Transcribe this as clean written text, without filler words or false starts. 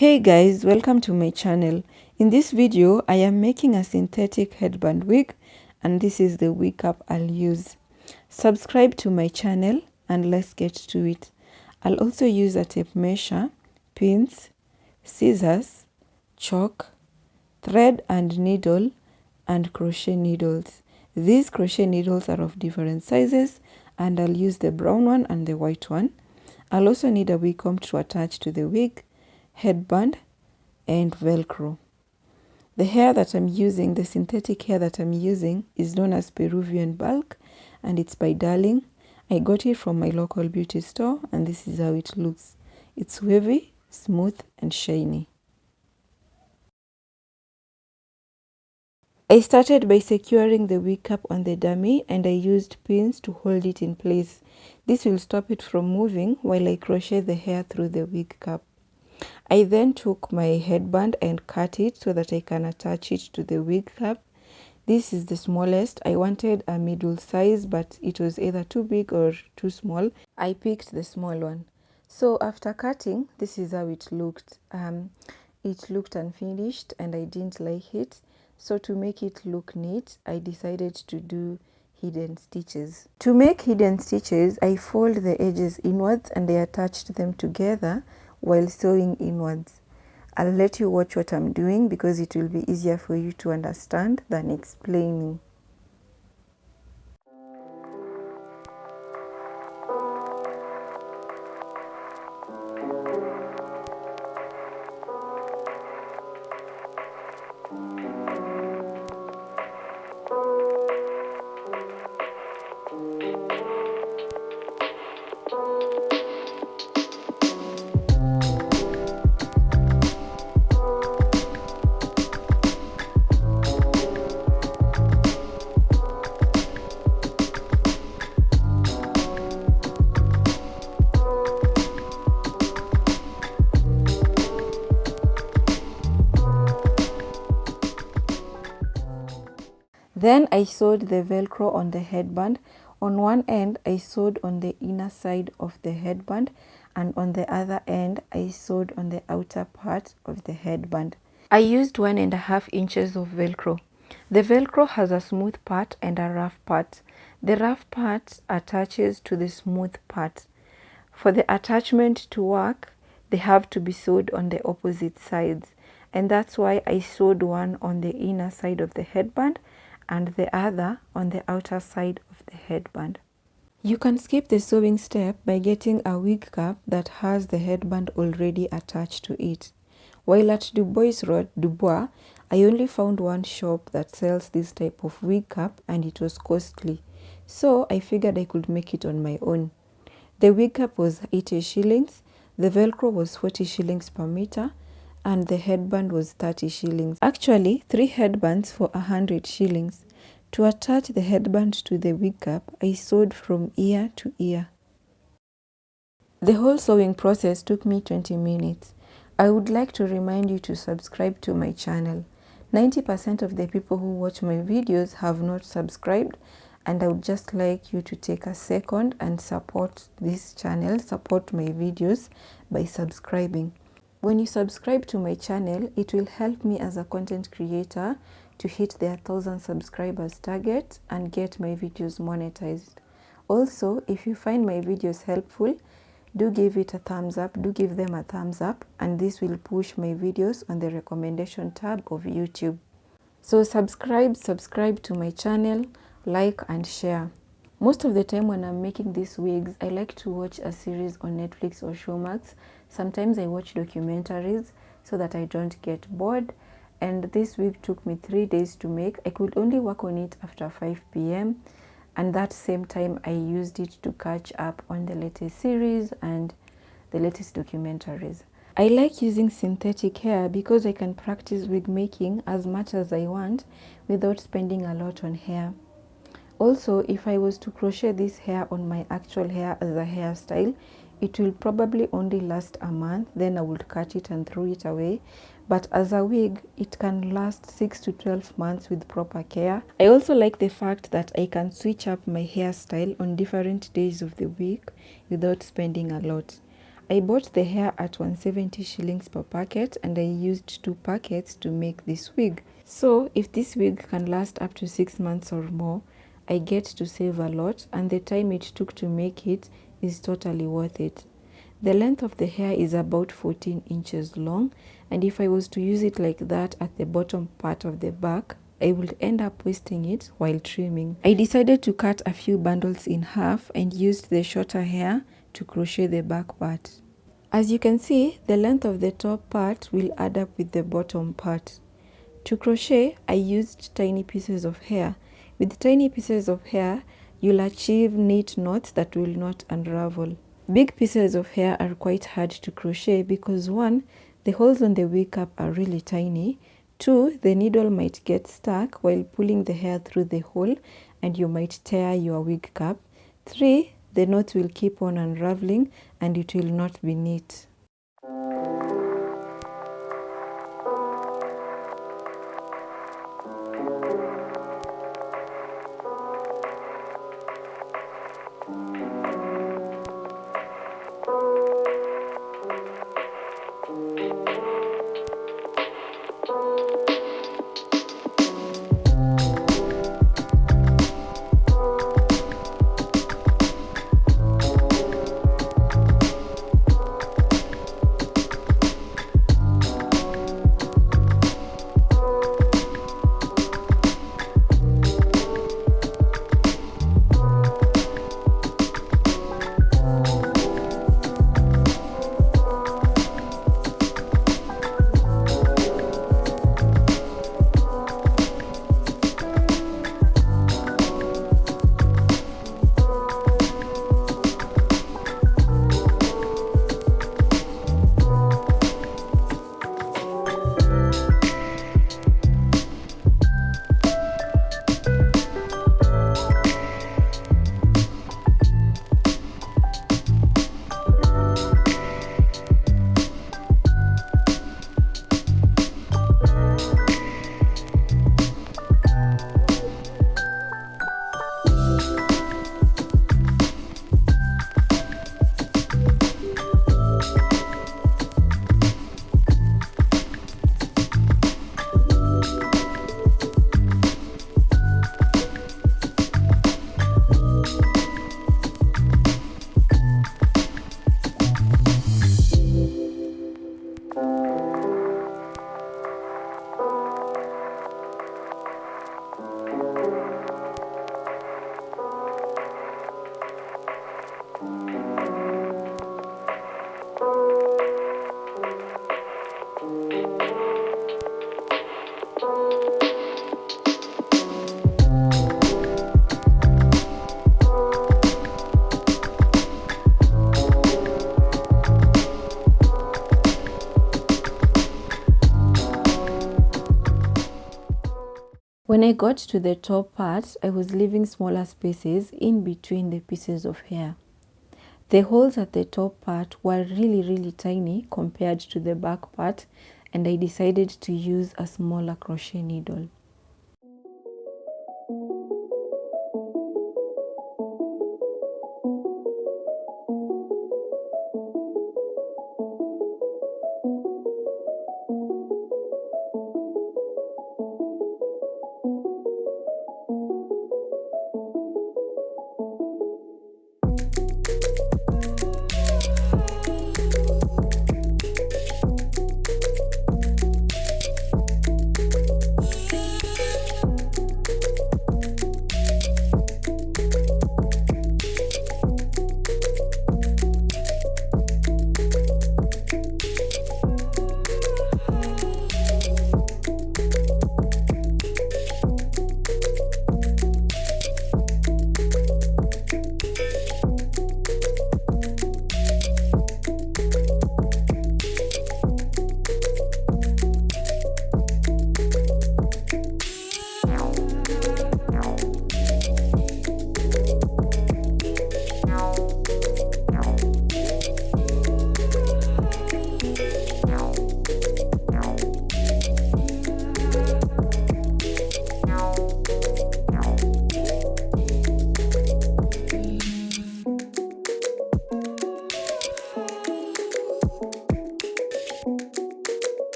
Hey guys, welcome to my channel. In this video, I am making a synthetic headband wig and this is the wig cap I'll use. Subscribe to my channel and let's get to it. I'll also use a tape measure, pins, scissors, chalk, thread and needle, and crochet needles. These crochet needles are of different sizes and I'll use the brown one and the white one. I'll also need a wig comb to attach to the wig, headband, and Velcro. The hair that I'm using, the synthetic hair that I'm using, is known as Peruvian bulk and it's by Darling. I got it from my local beauty store and this is how it looks. It's wavy, smooth, and shiny. I started by securing the wig cap on the dummy and I used pins to hold it in place. This will stop it from moving while I crochet the hair through the wig cap. I then took my headband and cut it so that I can attach it to the wig cap. This is the smallest. I wanted a middle size, but it was either too big or too small. I picked the small one. So after cutting, this is how it looked. It looked unfinished and I didn't like it. So to make it look neat, I decided to do hidden stitches. To make hidden stitches, I fold the edges inwards and I attached them together while sewing inwards. I'll let you watch what I'm doing because it will be easier for you to understand than explaining. Then I sewed the Velcro on the headband. On one end, I sewed on the inner side of the headband and on the other end, I sewed on the outer part of the headband. I used 1.5 inches of Velcro. The Velcro has a smooth part and a rough part. The rough part attaches to the smooth part. For the attachment to work, they have to be sewed on the opposite sides. And that's why I sewed one on the inner side of the headband and the other on the outer side of the headband. You can skip the sewing step by getting a wig cap that has the headband already attached to it. While at Dubois, I only found one shop that sells this type of wig cap and it was costly. So I figured I could make it on my own. The wig cap was 80 shillings, the Velcro was 40 shillings per meter, and the headband was 30 shillings. Actually, 3 headbands for 100 shillings. To attach the headband to the wig cap, I sewed from ear to ear. The whole sewing process took me 20 minutes. I would like to remind you to subscribe to my channel. 90% of the people who watch my videos have not subscribed, and I would just like you to take a second and support this channel, support my videos by subscribing. When you subscribe to my channel, it will help me as a content creator to hit the 1,000 subscribers target and get my videos monetized. Also, if you find my videos helpful, do give it a thumbs up, do give them a thumbs up, and this will push my videos on the recommendation tab of YouTube. So subscribe to my channel, like and share. Most of the time when I'm making these wigs, I like to watch a series on Netflix or Showmax. Sometimes I watch documentaries so that I don't get bored. And this wig took me 3 days to make. I could only work on it after 5 p.m. And that same time I used it to catch up on the latest series and the latest documentaries. I like using synthetic hair because I can practice wig making as much as I want without spending a lot on hair. Also, if I was to crochet this hair on my actual hair as a hairstyle, it will probably only last a month, then I would cut it and throw it away. But as a wig, it can last 6 to 12 months with proper care. I also like the fact that I can switch up my hairstyle on different days of the week without spending a lot. I bought the hair at 170 shillings per packet and I used 2 packets to make this wig. So if this wig can last up to 6 months or more, I get to save a lot, and the time it took to make it is totally worth it. The length of the hair is about 14 inches long, and if I was to use it like that at the bottom part of the back, I would end up wasting it while trimming. I decided to cut a few bundles in half and used the shorter hair to crochet the back part. As you can see, the length of the top part will add up with the bottom part. To crochet, I used tiny pieces of hair. With tiny pieces of hair, you'll achieve neat knots that will not unravel. Big pieces of hair are quite hard to crochet because 1, the holes on the wig cap are really tiny. 2, the needle might get stuck while pulling the hair through the hole and you might tear your wig cap. 3, the knot will keep on unraveling and it will not be neat. When I got to the top part, I was leaving smaller spaces in between the pieces of hair. The holes at the top part were really tiny compared to the back part, and I decided to use a smaller crochet needle.